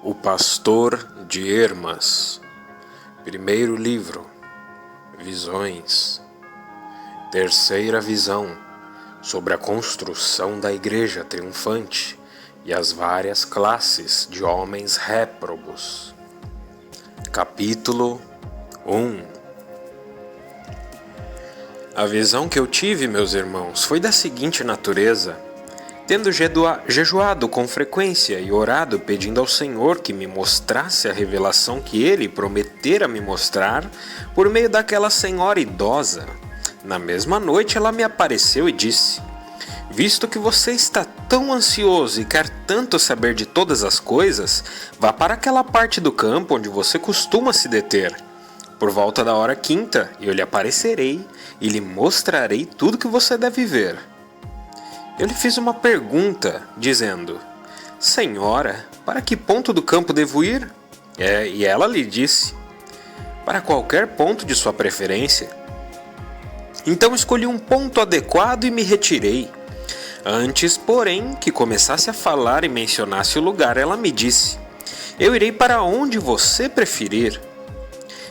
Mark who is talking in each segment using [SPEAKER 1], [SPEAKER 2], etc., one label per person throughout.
[SPEAKER 1] O Pastor de Hermas. Primeiro livro. Visões. Terceira visão, sobre a construção da igreja triunfante e as várias classes de homens réprobos. Capítulo 1. A visão que eu tive, meus irmãos, foi da seguinte natureza. Tendo jejuado com frequência e orado pedindo ao Senhor que me mostrasse a revelação que Ele prometera me mostrar por meio daquela senhora idosa, na mesma noite ela me apareceu e disse: visto que você está tão ansioso e quer tanto saber de todas as coisas, vá para aquela parte do campo onde você costuma se deter. Por volta da hora quinta, eu lhe aparecerei e lhe mostrarei tudo que você deve ver. Eu lhe fiz uma pergunta, dizendo: Senhora, para que ponto do campo devo ir? E ela lhe disse: para qualquer ponto de sua preferência. Então escolhi um ponto adequado e me retirei. Antes, porém, que começasse a falar e mencionasse o lugar, ela me disse: eu irei para onde você preferir.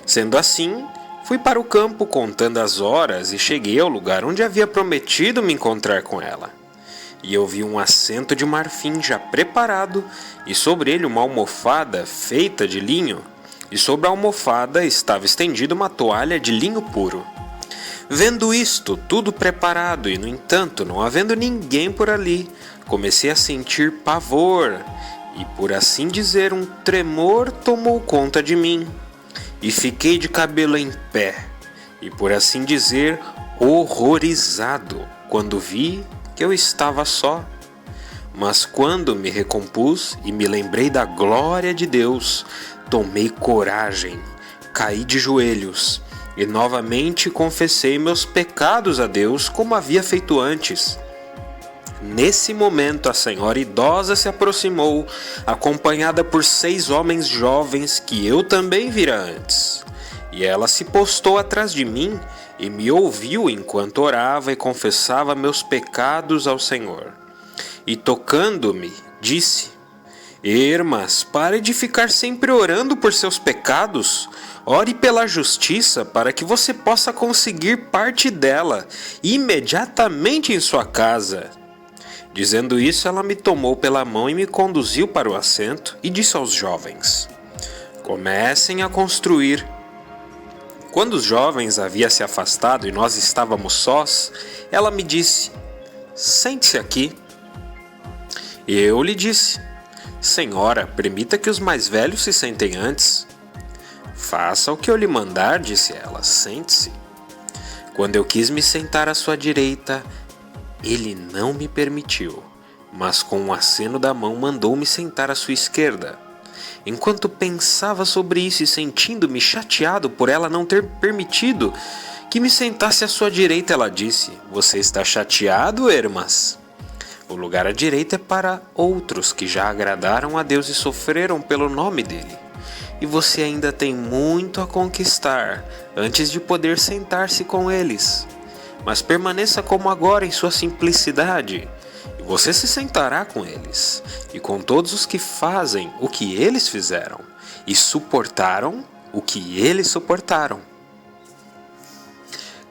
[SPEAKER 1] Sendo assim, fui para o campo contando as horas e cheguei ao lugar onde havia prometido me encontrar com ela. E eu vi um assento de marfim já preparado, e sobre ele uma almofada feita de linho, e sobre a almofada estava estendida uma toalha de linho puro. Vendo isto, tudo preparado, e no entanto, não havendo ninguém por ali, comecei a sentir pavor, e por assim dizer, um tremor tomou conta de mim. E fiquei de cabelo em pé, e por assim dizer, horrorizado, quando vi que eu estava só. Mas quando me recompus e me lembrei da glória de Deus, tomei coragem, caí de joelhos e novamente confessei meus pecados a Deus como havia feito antes. Nesse momento a senhora idosa se aproximou, acompanhada por 6 homens jovens que eu também vira antes. E ela se postou atrás de mim e me ouviu enquanto orava e confessava meus pecados ao Senhor. E tocando-me, disse: Hermas, pare de ficar sempre orando por seus pecados. Ore pela justiça para que você possa conseguir parte dela imediatamente em sua casa. Dizendo isso, ela me tomou pela mão e me conduziu para o assento e disse aos jovens: comecem a construir. Quando os jovens haviam se afastado e nós estávamos sós, ela me disse: sente-se aqui. E eu lhe disse: Senhora, permita que os mais velhos se sentem antes. Faça o que eu lhe mandar, disse ela, sente-se. Quando eu quis me sentar à sua direita, ele não me permitiu, mas com um aceno da mão mandou-me sentar à sua esquerda. Enquanto pensava sobre isso e sentindo-me chateado por ela não ter permitido que me sentasse à sua direita, ela disse: você está chateado, Hermas? O lugar à direita é para outros que já agradaram a Deus e sofreram pelo nome dele. E você ainda tem muito a conquistar antes de poder sentar-se com eles. Mas permaneça como agora em sua simplicidade, e você se sentará com eles, e com todos os que fazem o que eles fizeram, e suportaram o que eles suportaram.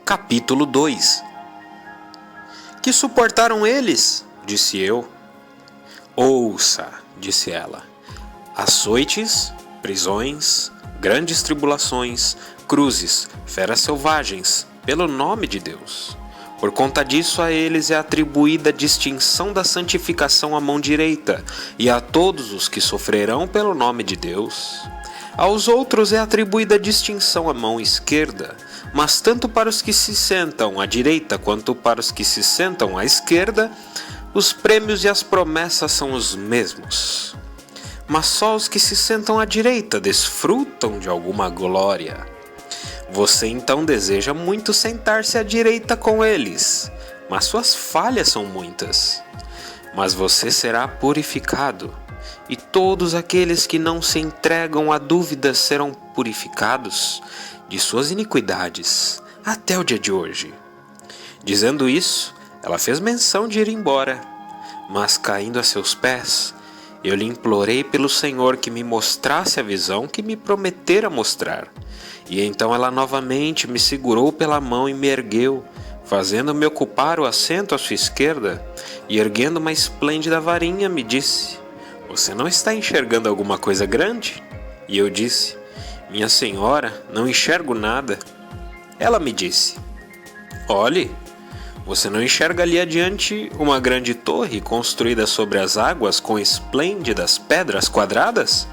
[SPEAKER 1] Capítulo 2. Que suportaram eles? Disse eu. Ouça, disse ela, açoites, prisões, grandes tribulações, cruzes, feras selvagens, pelo nome de Deus. Por conta disso, a eles é atribuída a distinção da santificação à mão direita, e a todos os que sofrerão pelo nome de Deus. Aos outros é atribuída a distinção à mão esquerda, mas tanto para os que se sentam à direita quanto para os que se sentam à esquerda, os prêmios e as promessas são os mesmos. Mas só os que se sentam à direita desfrutam de alguma glória. Você então deseja muito sentar-se à direita com eles, mas suas falhas são muitas. Mas você será purificado, e todos aqueles que não se entregam a dúvidas serão purificados de suas iniquidades, até o dia de hoje. Dizendo isso, ela fez menção de ir embora, mas caindo a seus pés, Eu lhe implorei pelo Senhor que me mostrasse a visão que me prometera mostrar. E então ela novamente me segurou pela mão e me ergueu, fazendo-me ocupar o assento à sua esquerda, e erguendo uma esplêndida varinha, me disse: "Você não está enxergando alguma coisa grande?" E eu disse: "Minha senhora, não enxergo nada." Ela me disse: "Olhe, você não enxerga ali adiante uma grande torre construída sobre as águas com esplêndidas pedras quadradas?"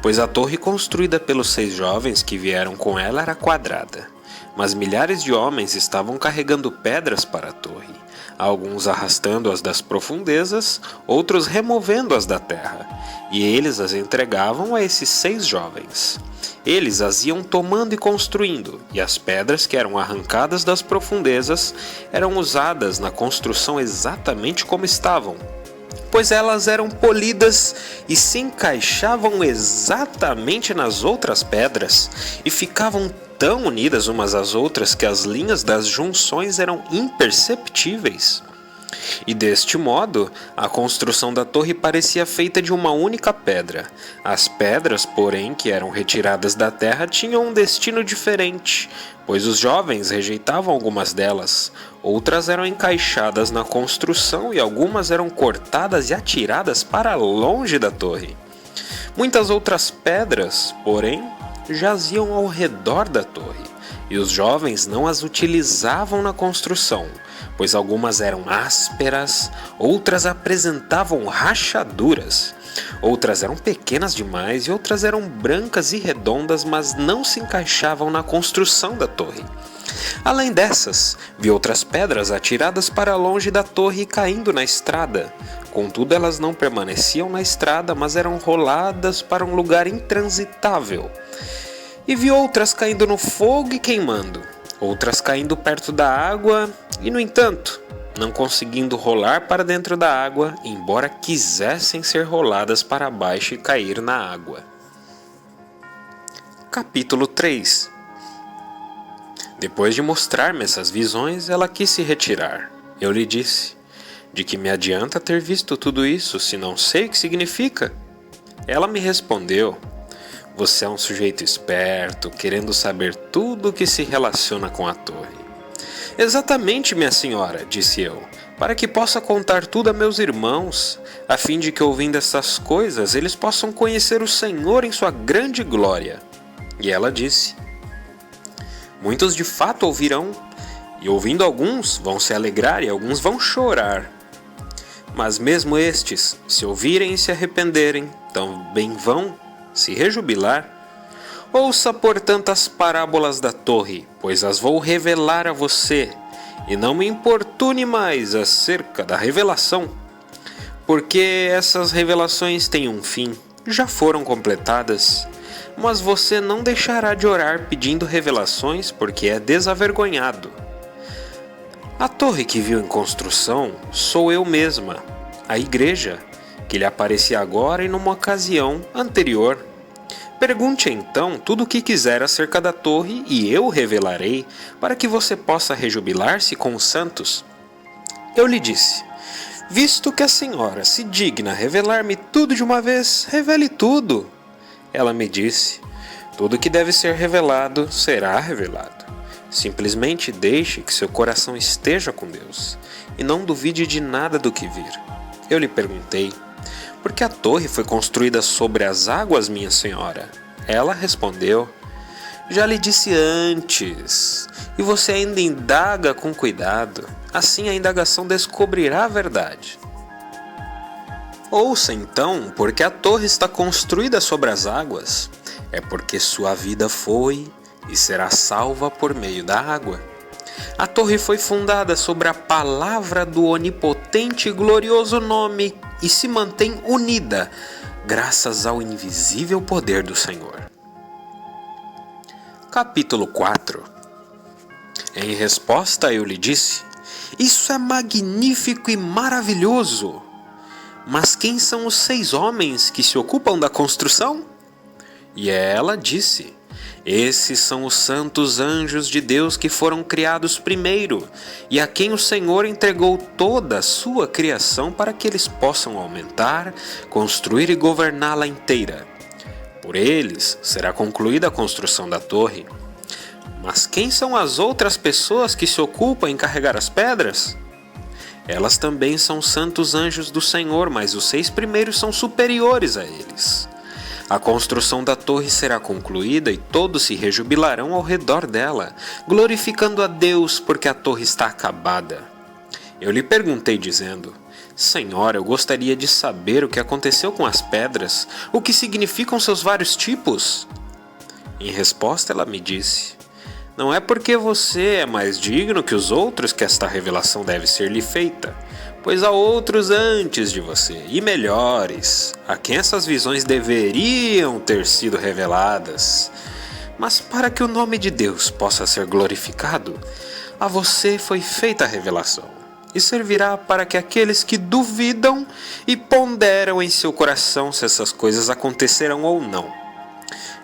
[SPEAKER 1] Pois a torre construída pelos 6 jovens que vieram com ela era quadrada, mas milhares de homens estavam carregando pedras para a torre, alguns arrastando-as das profundezas, outros removendo-as da terra, e eles as entregavam a esses 6 jovens. Eles as iam tomando e construindo, e as pedras que eram arrancadas das profundezas eram usadas na construção exatamente como estavam, pois elas eram polidas e se encaixavam exatamente nas outras pedras e ficavam tão unidas umas às outras que as linhas das junções eram imperceptíveis. E deste modo, a construção da torre parecia feita de uma única pedra. As pedras, porém, que eram retiradas da terra tinham um destino diferente, pois os jovens rejeitavam algumas delas, outras eram encaixadas na construção e algumas eram cortadas e atiradas para longe da torre. Muitas outras pedras, porém, jaziam ao redor da torre, e os jovens não as utilizavam na construção, pois algumas eram ásperas, outras apresentavam rachaduras, outras eram pequenas demais e outras eram brancas e redondas, mas não se encaixavam na construção da torre. Além dessas, vi outras pedras atiradas para longe da torre e caindo na estrada. Contudo, elas não permaneciam na estrada, mas eram roladas para um lugar intransitável. E vi outras caindo no fogo e queimando, outras caindo perto da água e, no entanto, não conseguindo rolar para dentro da água, embora quisessem ser roladas para baixo e cair na água. Capítulo 3. Depois de mostrar-me essas visões, ela quis se retirar. Eu lhe disse: "De que me adianta ter visto tudo isso, se não sei o que significa?" Ela me respondeu: "Você é um sujeito esperto, querendo saber tudo o que se relaciona com a torre." "Exatamente, minha senhora," disse eu, "para que possa contar tudo a meus irmãos, a fim de que, ouvindo essas coisas, eles possam conhecer o Senhor em sua grande glória." E ela disse: "Muitos de fato ouvirão, e ouvindo alguns vão se alegrar e alguns vão chorar. Mas mesmo estes, se ouvirem e se arrependerem, também vão se rejubilar. Ouça, portanto, as parábolas da torre, pois as vou revelar a você, e não me importune mais acerca da revelação, porque essas revelações têm um fim, já foram completadas. Mas você não deixará de orar pedindo revelações, porque é desavergonhado. A torre que viu em construção sou eu mesma, a igreja, que lhe apareci agora e numa ocasião anterior. Pergunte então tudo o que quiser acerca da torre e eu revelarei, para que você possa rejubilar-se com os santos." Eu lhe disse: "Visto que a senhora se digna revelar-me tudo de uma vez, revele tudo." Ela me disse: "Tudo que deve ser revelado será revelado. Simplesmente deixe que seu coração esteja com Deus, e não duvide de nada do que vir." Eu lhe perguntei: "Por que a torre foi construída sobre as águas, minha senhora?" Ela respondeu: "Já lhe disse antes, e você ainda indaga com cuidado. Assim a indagação descobrirá a verdade." Ouça então, porque a torre está construída sobre as águas. É porque sua vida foi e será salva por meio da água. A torre foi fundada sobre a palavra do onipotente e glorioso nome e se mantém unida, graças ao invisível poder do Senhor. Capítulo 4. Em resposta eu lhe disse: "Isso é magnífico e maravilhoso. Mas quem são os 6 homens que se ocupam da construção?" E ela disse: Esses são os santos anjos de Deus que foram criados primeiro, e a quem o Senhor entregou toda a sua criação para que eles possam aumentar, construir e governá-la inteira. Por eles será concluída a construção da torre. Mas quem são as outras pessoas que se ocupam em carregar as pedras? Elas também são santos anjos do Senhor, mas os 6 primeiros são superiores a eles. A construção da torre será concluída e todos se rejubilarão ao redor dela, glorificando a Deus porque a torre está acabada. Eu lhe perguntei dizendo: Senhor, eu gostaria de saber o que aconteceu com as pedras, o que significam seus vários tipos. Em resposta, ela me disse: Não é porque você é mais digno que os outros que esta revelação deve ser-lhe feita, pois há outros antes de você, e melhores, a quem essas visões deveriam ter sido reveladas. Mas para que o nome de Deus possa ser glorificado, a você foi feita a revelação, e servirá para que aqueles que duvidam e ponderam em seu coração se essas coisas acontecerão ou não.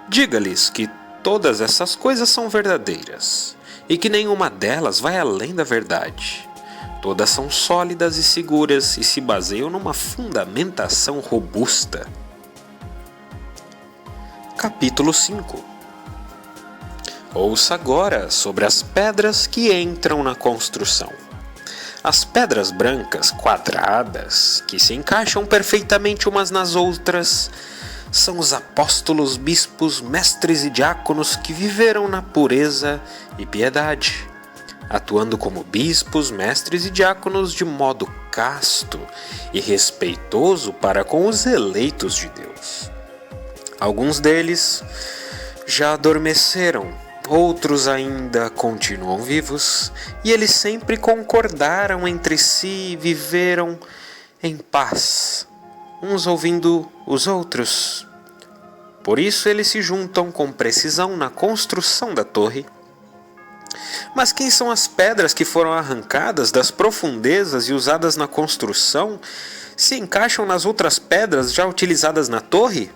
[SPEAKER 1] Diga-lhes que todas essas coisas são verdadeiras, e que nenhuma delas vai além da verdade. Todas são sólidas e seguras e se baseiam numa fundamentação robusta. Capítulo 5. Ouça agora sobre as pedras que entram na construção. As pedras brancas quadradas, que se encaixam perfeitamente umas nas outras, são os apóstolos, bispos, mestres e diáconos que viveram na pureza e piedade, atuando como bispos, mestres e diáconos de modo casto e respeitoso para com os eleitos de Deus. Alguns deles já adormeceram, outros ainda continuam vivos, e eles sempre concordaram entre si e viveram em paz, uns ouvindo os outros. Por isso eles se juntam com precisão na construção da torre. Mas quem são as pedras que foram arrancadas das profundezas e usadas na construção, se encaixam nas outras pedras já utilizadas na torre?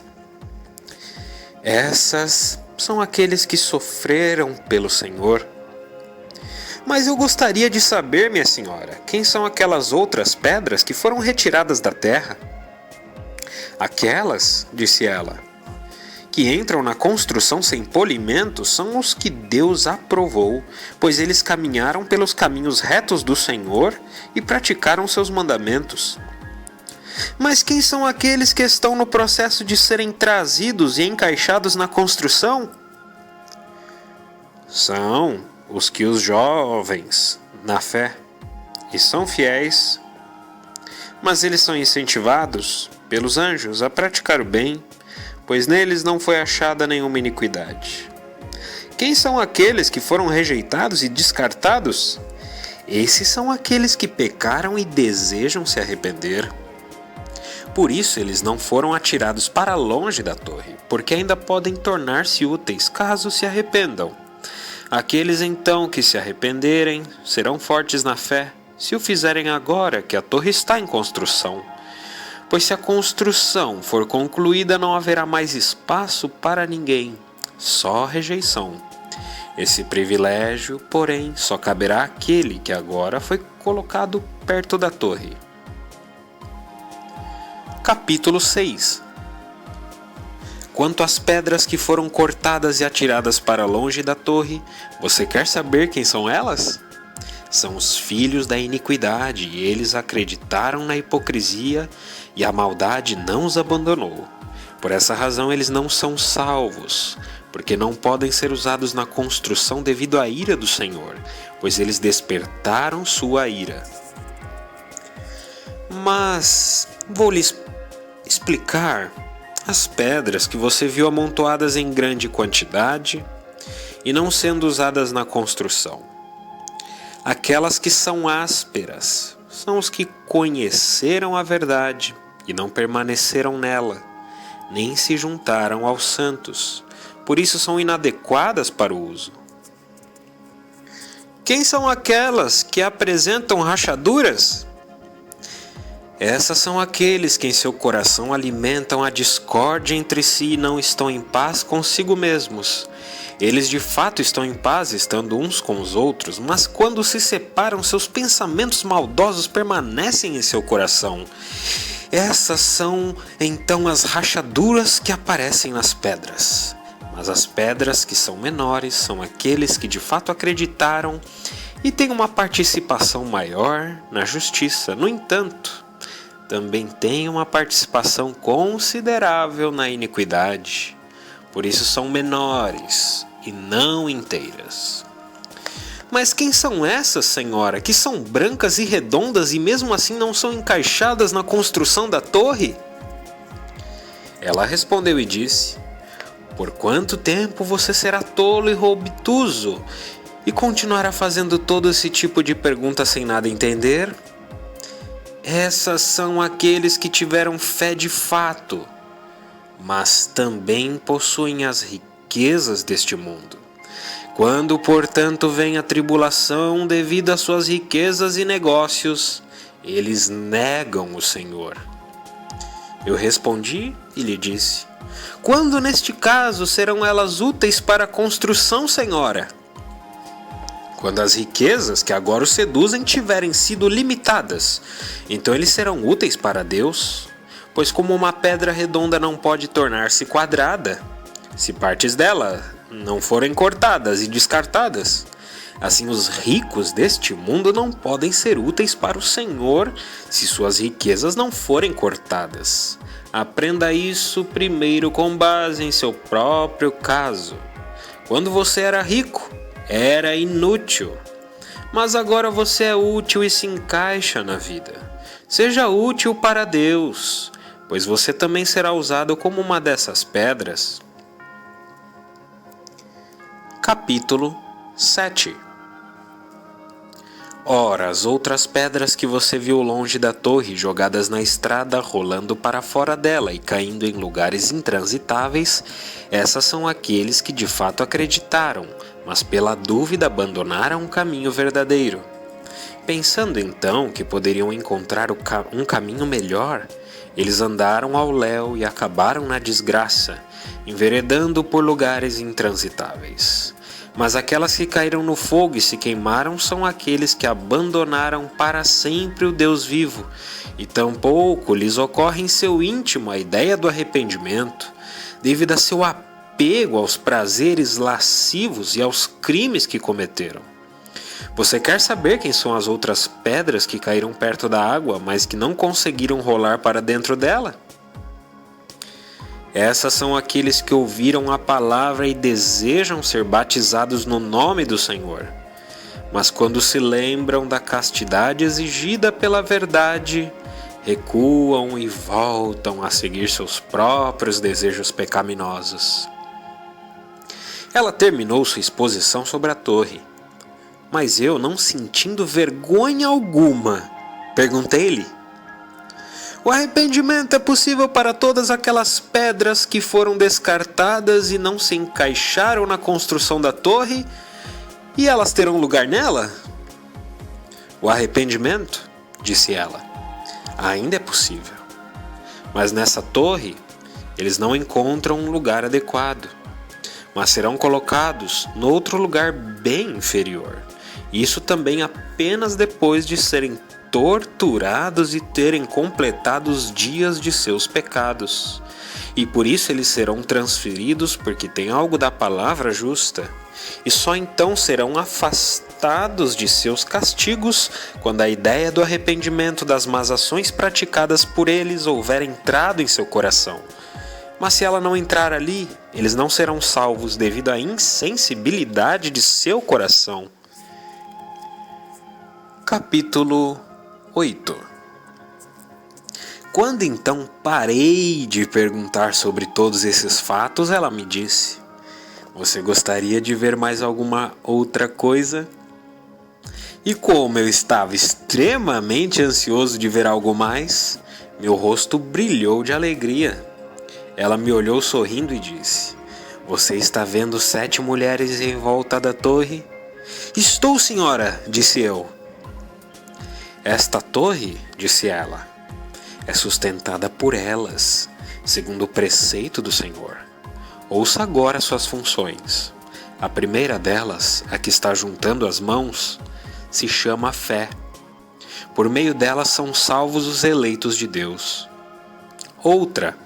[SPEAKER 1] Essas são aqueles que sofreram pelo Senhor. Mas eu gostaria de saber, minha senhora, quem são aquelas outras pedras que foram retiradas da terra? Aquelas, disse ela, que entram na construção sem polimento são os que Deus aprovou, pois eles caminharam pelos caminhos retos do Senhor e praticaram seus mandamentos. Mas quem são aqueles que estão no processo de serem trazidos e encaixados na construção? São os que os jovens na fé e são fiéis, mas eles são incentivados pelos anjos a praticar o bem, pois neles não foi achada nenhuma iniquidade. Quem são aqueles que foram rejeitados e descartados? Esses são aqueles que pecaram e desejam se arrepender. Por isso eles não foram atirados para longe da torre, porque ainda podem tornar-se úteis caso se arrependam. Aqueles então que se arrependerem serão fortes na fé, se o fizerem agora que a torre está em construção. Pois se a construção for concluída, não haverá mais espaço para ninguém, só rejeição. Esse privilégio, porém, só caberá àquele que agora foi colocado perto da torre. Capítulo 6. Quanto às pedras que foram cortadas e atiradas para longe da torre, você quer saber quem são elas? São os filhos da iniquidade, e eles acreditaram na hipocrisia, e a maldade não os abandonou. Por essa razão eles não são salvos, porque não podem ser usados na construção devido à ira do Senhor, pois eles despertaram sua ira. Mas vou lhes explicar as pedras que você viu amontoadas em grande quantidade e não sendo usadas na construção. Aquelas que são ásperas são os que conheceram a verdade e não permaneceram nela, nem se juntaram aos santos, por isso são inadequadas para o uso. Quem são aquelas que apresentam rachaduras? Essas são aqueles que em seu coração alimentam a discórdia entre si e não estão em paz consigo mesmos. Eles de fato estão em paz estando uns com os outros, mas quando se separam, seus pensamentos maldosos permanecem em seu coração. Essas são então as rachaduras que aparecem nas pedras. Mas as pedras que são menores são aqueles que de fato acreditaram e têm uma participação maior na justiça. No entanto, também têm uma participação considerável na iniquidade. Por isso são menores e não inteiras. Mas quem são essas, Senhora, que são brancas e redondas e mesmo assim não são encaixadas na construção da torre? Ela respondeu e disse: Por quanto tempo você será tolo e obtuso e continuará fazendo todo esse tipo de pergunta sem nada entender? Essas são aqueles que tiveram fé de fato, mas também possuem as riquezas deste mundo. Quando, portanto, vem a tribulação devido às suas riquezas e negócios, eles negam o Senhor. Eu respondi e lhe disse: Quando neste caso serão elas úteis para a construção, Senhora? Quando as riquezas que agora o seduzem tiverem sido limitadas, então eles serão úteis para Deus, pois como uma pedra redonda não pode tornar-se quadrada, se partes dela não forem cortadas e descartadas, assim os ricos deste mundo não podem ser úteis para o Senhor se suas riquezas não forem cortadas. Aprenda isso primeiro com base em seu próprio caso. Quando você era rico, era inútil, mas agora você é útil e se encaixa na vida. Seja útil para Deus, pois você também será usado como uma dessas pedras. Capítulo 7. Ora, as outras pedras que você viu longe da torre, jogadas na estrada, rolando para fora dela e caindo em lugares intransitáveis, essas são aqueles que de fato acreditaram, mas pela dúvida abandonaram o caminho verdadeiro. Pensando então que poderiam encontrar um caminho melhor, eles andaram ao léu e acabaram na desgraça, enveredando por lugares intransitáveis. Mas aquelas que caíram no fogo e se queimaram são aqueles que abandonaram para sempre o Deus vivo, e tampouco lhes ocorre em seu íntimo a ideia do arrependimento, devido a seu apego aos prazeres lascivos e aos crimes que cometeram. Você quer saber quem são as outras pedras que caíram perto da água, mas que não conseguiram rolar para dentro dela? Essas são aqueles que ouviram a palavra e desejam ser batizados no nome do Senhor. Mas quando se lembram da castidade exigida pela verdade, recuam e voltam a seguir seus próprios desejos pecaminosos. Ela terminou sua exposição sobre a torre, mas eu, não sentindo vergonha alguma, perguntei-lhe: O arrependimento é possível para todas aquelas pedras que foram descartadas e não se encaixaram na construção da torre, e elas terão lugar nela? O arrependimento, disse ela, ainda é possível. Mas nessa torre, eles não encontram um lugar adequado, mas serão colocados noutro lugar bem inferior. Isso também apenas depois de serem torturados e terem completado os dias de seus pecados. E por isso eles serão transferidos porque tem algo da palavra justa. E só então serão afastados de seus castigos quando a ideia do arrependimento das más ações praticadas por eles houver entrado em seu coração. Mas se ela não entrar ali, eles não serão salvos devido à insensibilidade de seu coração. Capítulo 8. Quando então parei de perguntar sobre todos esses fatos, ela me disse: Você gostaria de ver mais alguma outra coisa? E como eu estava extremamente ansioso de ver algo mais, meu rosto brilhou de alegria. Ela me olhou sorrindo e disse: Você está vendo 7 mulheres em volta da torre? Estou, senhora, disse eu. Esta torre, disse ela, é sustentada por elas, segundo o preceito do Senhor. Ouça agora suas funções. A primeira delas, a que está juntando as mãos, se chama fé. Por meio dela são salvos os eleitos de Deus. Outra,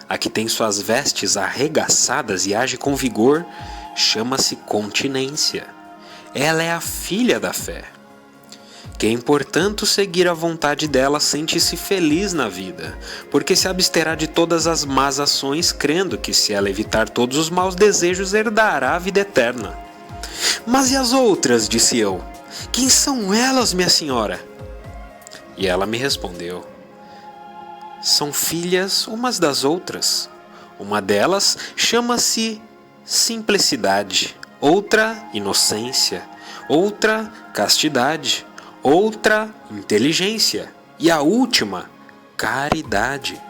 [SPEAKER 1] a que tem suas vestes arregaçadas e age com vigor, chama-se continência. Ela é a filha da fé. Quem, portanto, seguir a vontade dela sente-se feliz na vida, porque se absterá de todas as más ações, crendo que, se ela evitar todos os maus desejos, herdará a vida eterna. Mas e as outras? Disse eu. Quem são elas, minha senhora? E ela me respondeu: são filhas umas das outras. Uma delas chama-se simplicidade, outra inocência, outra castidade, outra inteligência e a última caridade.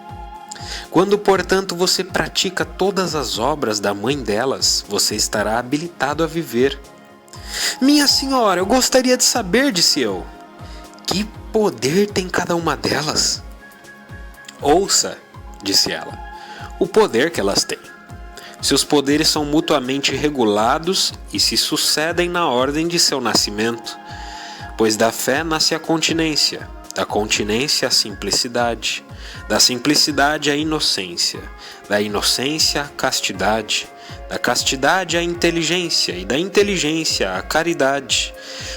[SPEAKER 1] Quando, portanto, você pratica todas as obras da mãe delas, você estará habilitado a viver. Minha senhora, eu gostaria de saber, disse eu, que poder tem cada uma delas? Ouça, disse ela, o poder que elas têm. Seus poderes são mutuamente regulados e se sucedem na ordem de seu nascimento, pois da fé nasce a continência, da continência a simplicidade, da simplicidade a inocência, da inocência a castidade, da castidade a inteligência e da inteligência a caridade.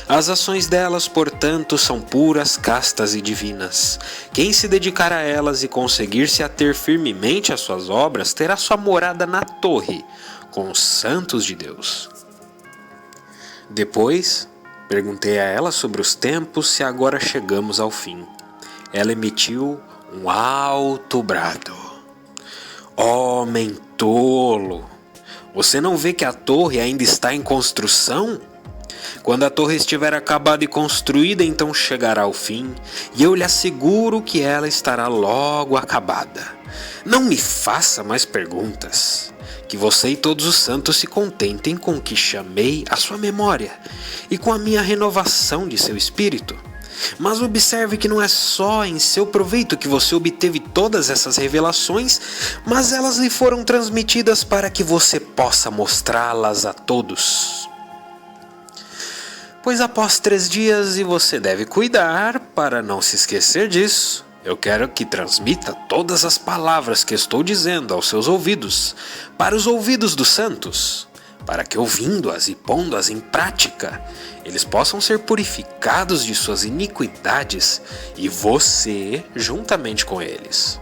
[SPEAKER 1] As ações delas, portanto, são puras, castas e divinas. Quem se dedicar a elas e conseguir se ater firmemente às suas obras, terá sua morada na torre, com os santos de Deus. Depois, perguntei a ela sobre os tempos, se agora chegamos ao fim. Ela emitiu um alto brado. Homem tolo! Você não vê que a torre ainda está em construção? Quando a torre estiver acabada e construída, então chegará o fim, e eu lhe asseguro que ela estará logo acabada. Não me faça mais perguntas. Que você e todos os santos se contentem com o que chamei à sua memória e com a minha renovação de seu espírito. Mas observe que não é só em seu proveito que você obteve todas essas revelações, mas elas lhe foram transmitidas para que você possa mostrá-las a todos. Pois após 3 dias, e você deve cuidar para não se esquecer disso, eu quero que transmita todas as palavras que estou dizendo aos seus ouvidos, para os ouvidos dos santos, para que, ouvindo-as e pondo-as em prática, eles possam ser purificados de suas iniquidades e você juntamente com eles.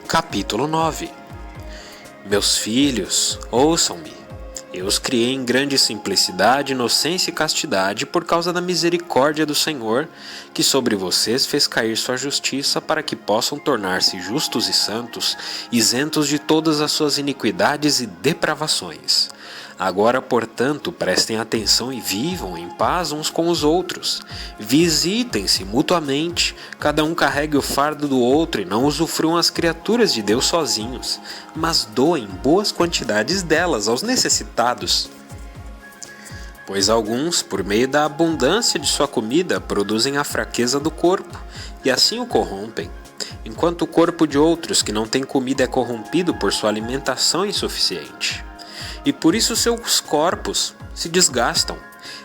[SPEAKER 1] Capítulo 9. Meus filhos, ouçam-me. Eu os criei em grande simplicidade, inocência e castidade por causa da misericórdia do Senhor, que sobre vocês fez cair sua justiça para que possam tornar-se justos e santos, isentos de todas as suas iniquidades e depravações. Agora, portanto, prestem atenção e vivam em paz uns com os outros. Visitem-se mutuamente, cada um carregue o fardo do outro e não usufruam as criaturas de Deus sozinhos, mas doem boas quantidades delas aos necessitados. Pois alguns, por meio da abundância de sua comida, produzem a fraqueza do corpo, e assim o corrompem, enquanto o corpo de outros que não têm comida é corrompido por sua alimentação insuficiente. E por isso seus corpos se desgastam.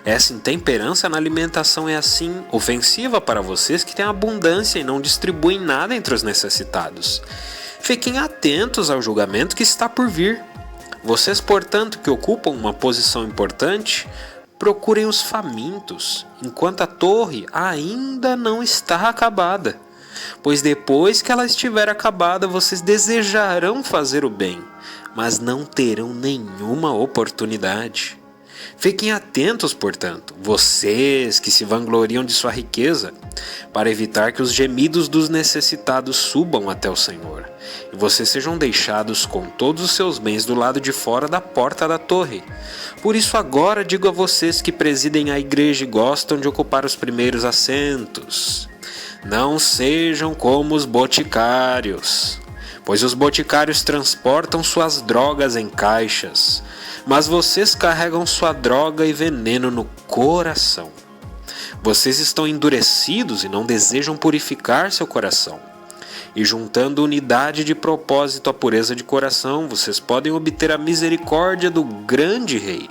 [SPEAKER 1] Essa intemperança na alimentação é assim ofensiva para vocês que têm abundância e não distribuem nada entre os necessitados. Fiquem atentos ao julgamento que está por vir. Vocês, portanto, que ocupam uma posição importante, procurem os famintos, enquanto a torre ainda não está acabada. Pois depois que ela estiver acabada, vocês desejarão fazer o bem, mas não terão nenhuma oportunidade. Fiquem atentos, portanto, vocês que se vangloriam de sua riqueza, para evitar que os gemidos dos necessitados subam até o Senhor, e vocês sejam deixados com todos os seus bens do lado de fora da porta da torre. Por isso agora digo a vocês que presidem a igreja e gostam de ocupar os primeiros assentos: não sejam como os boticários, pois os boticários transportam suas drogas em caixas, mas vocês carregam sua droga e veneno no coração. Vocês estão endurecidos e não desejam purificar seu coração. E juntando unidade de propósito à pureza de coração, vocês podem obter a misericórdia do grande Rei.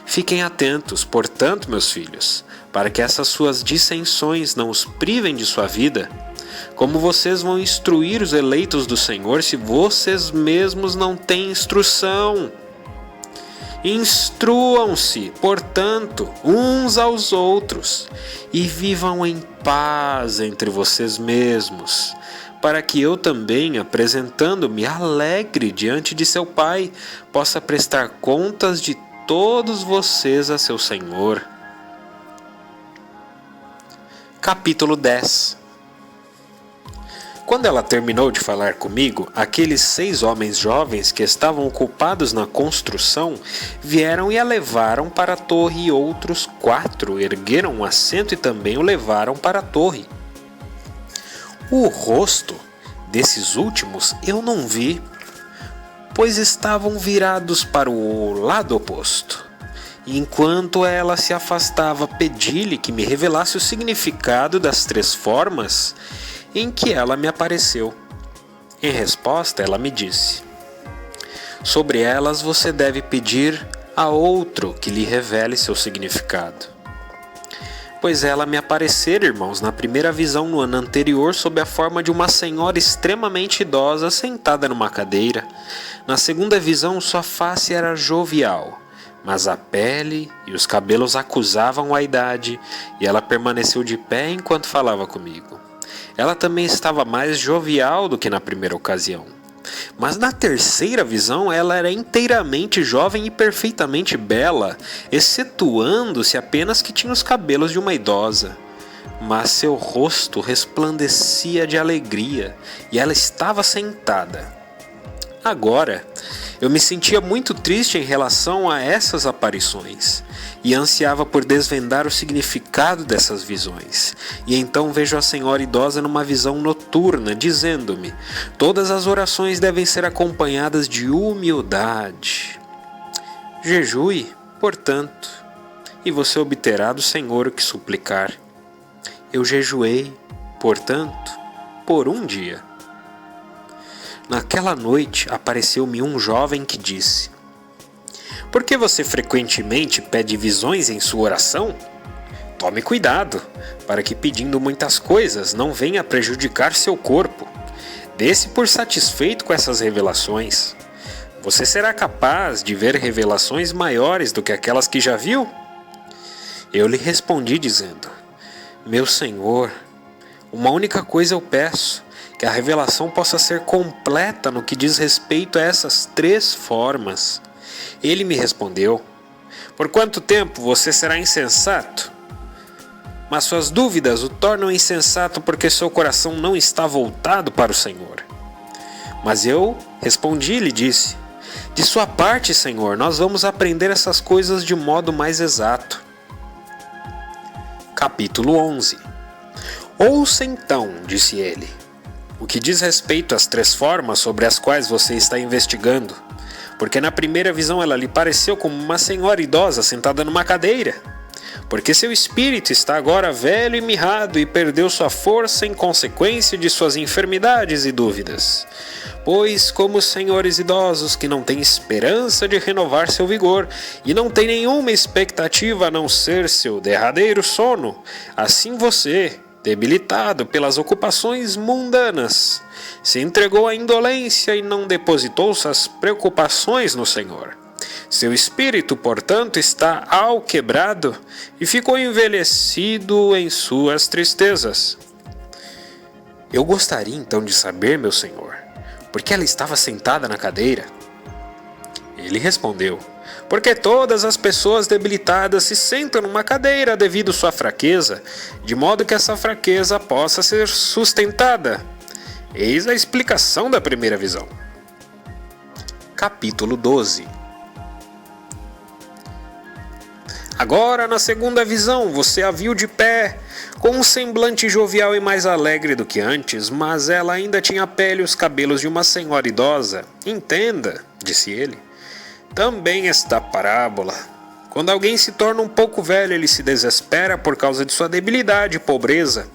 [SPEAKER 1] Fiquem atentos, portanto, meus filhos, para que essas suas dissensões não os privem de sua vida. Como vocês vão instruir os eleitos do Senhor se vocês mesmos não têm instrução? Instruam-se, portanto, uns aos outros, e vivam em paz entre vocês mesmos, para que eu também, apresentando-me alegre diante de seu Pai, possa prestar contas de todos vocês a seu Senhor. Capítulo 10. Quando ela terminou de falar comigo, aqueles 6 homens jovens que estavam ocupados na construção vieram e a levaram para a torre, e outros 4 ergueram um assento e também o levaram para a torre. O rosto desses últimos eu não vi, pois estavam virados para o lado oposto. E enquanto ela se afastava, pedi-lhe que me revelasse o significado das 3 formas em que ela me apareceu. Em resposta, ela me disse: sobre elas você deve pedir a outro que lhe revele seu significado. Pois ela me aparecera, irmãos, na primeira visão no ano anterior sob a forma de uma senhora extremamente idosa sentada numa cadeira. Na segunda visão, sua face era jovial, mas a pele e os cabelos acusavam a idade, e ela permaneceu de pé enquanto falava comigo. Ela também estava mais jovial do que na primeira ocasião. Mas na terceira visão ela era inteiramente jovem e perfeitamente bela, excetuando-se apenas que tinha os cabelos de uma idosa. Mas seu rosto resplandecia de alegria e ela estava sentada. Agora, eu me sentia muito triste em relação a essas aparições e ansiava por desvendar o significado dessas visões. E então vejo a senhora idosa numa visão noturna, dizendo-me: todas as orações devem ser acompanhadas de humildade. Jejue, portanto, e você obterá do Senhor o que suplicar. Eu jejuei, portanto, por 1 dia. Naquela noite apareceu-me um jovem que disse: por que você frequentemente pede visões em sua oração? Tome cuidado, para que pedindo muitas coisas não venha a prejudicar seu corpo. Dê-se por satisfeito com essas revelações. Você será capaz de ver revelações maiores do que aquelas que já viu? Eu lhe respondi dizendo: meu Senhor, uma única coisa eu peço, que a revelação possa ser completa no que diz respeito a essas 3 formas. Ele me respondeu: por quanto tempo você será insensato? Mas suas dúvidas o tornam insensato porque seu coração não está voltado para o Senhor. Mas eu respondi e lhe disse: de sua parte, Senhor, nós vamos aprender essas coisas de modo mais exato. Capítulo 11. Ouça então, disse ele, o que diz respeito às 3 formas sobre as quais você está investigando, porque na primeira visão ela lhe pareceu como uma senhora idosa sentada numa cadeira, porque seu espírito está agora velho e mirrado e perdeu sua força em consequência de suas enfermidades e dúvidas. Pois, como os senhores idosos que não têm esperança de renovar seu vigor e não têm nenhuma expectativa a não ser seu derradeiro sono, assim você, debilitado pelas ocupações mundanas, se entregou à indolência e não depositou suas preocupações no Senhor. Seu espírito, portanto, está alquebrado e ficou envelhecido em suas tristezas. Eu gostaria então de saber, meu Senhor, por que ela estava sentada na cadeira? Ele respondeu: porque todas as pessoas debilitadas se sentam numa cadeira devido à sua fraqueza, de modo que essa fraqueza possa ser sustentada. Eis a explicação da primeira visão. Capítulo 12. Agora, na segunda visão, você a viu de pé, com um semblante jovial e mais alegre do que antes, mas ela ainda tinha a pele e os cabelos de uma senhora idosa. Entenda, disse ele, também esta parábola. Quando alguém se torna um pouco velho, ele se desespera por causa de sua debilidade e pobreza,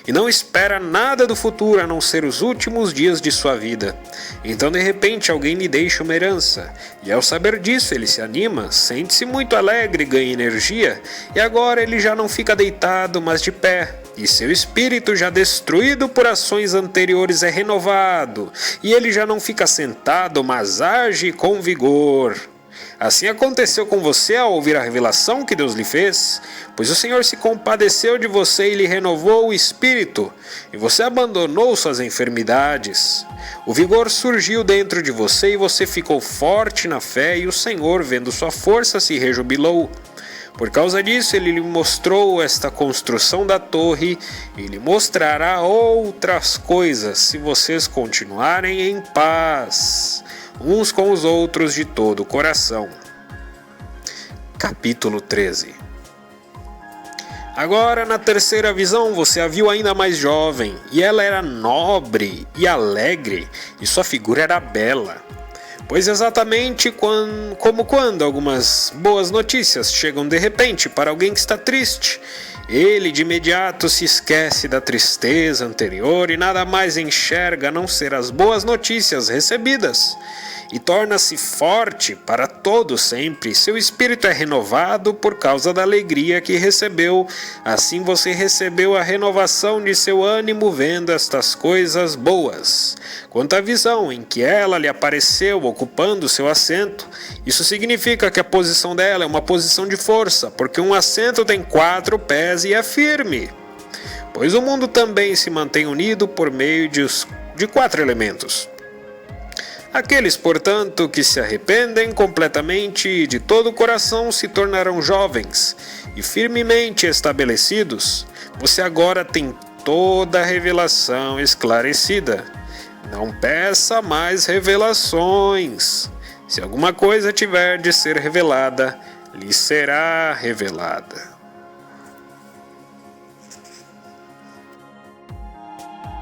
[SPEAKER 1] e não espera nada do futuro a não ser os últimos dias de sua vida. Então, de repente, alguém lhe deixa uma herança, e ao saber disso, ele se anima, sente-se muito alegre, ganha energia, e agora ele já não fica deitado, mas de pé. E seu espírito, já destruído por ações anteriores, é renovado, e ele já não fica sentado, mas age com vigor. Assim aconteceu com você ao ouvir a revelação que Deus lhe fez, pois o Senhor se compadeceu de você e lhe renovou o espírito, e você abandonou suas enfermidades. O vigor surgiu dentro de você e você ficou forte na fé, e o Senhor, vendo sua força, se rejubilou. Por causa disso, ele lhe mostrou esta construção da torre e lhe mostrará outras coisas se vocês continuarem em paz uns com os outros de todo o coração. Capítulo 13. Agora, na terceira visão, você a viu ainda mais jovem, e ela era nobre e alegre, e sua figura era bela. Pois exatamente como quando algumas boas notícias chegam de repente para alguém que está triste, ele de imediato se esquece da tristeza anterior e nada mais enxerga a não ser as boas notícias recebidas, e torna-se forte para todo sempre. Seu espírito é renovado por causa da alegria que recebeu. Assim você recebeu a renovação de seu ânimo vendo estas coisas boas. Quanto à visão em que ela lhe apareceu ocupando seu assento, isso significa que a posição dela é uma posição de força, porque um assento tem 4 pés e é firme. Pois o mundo também se mantém unido por meio de 4 elementos. Aqueles, portanto, que se arrependem completamente e de todo o coração se tornarão jovens e firmemente estabelecidos. Você agora tem toda a revelação esclarecida. Não peça mais revelações. Se alguma coisa tiver de ser revelada, lhe será revelada.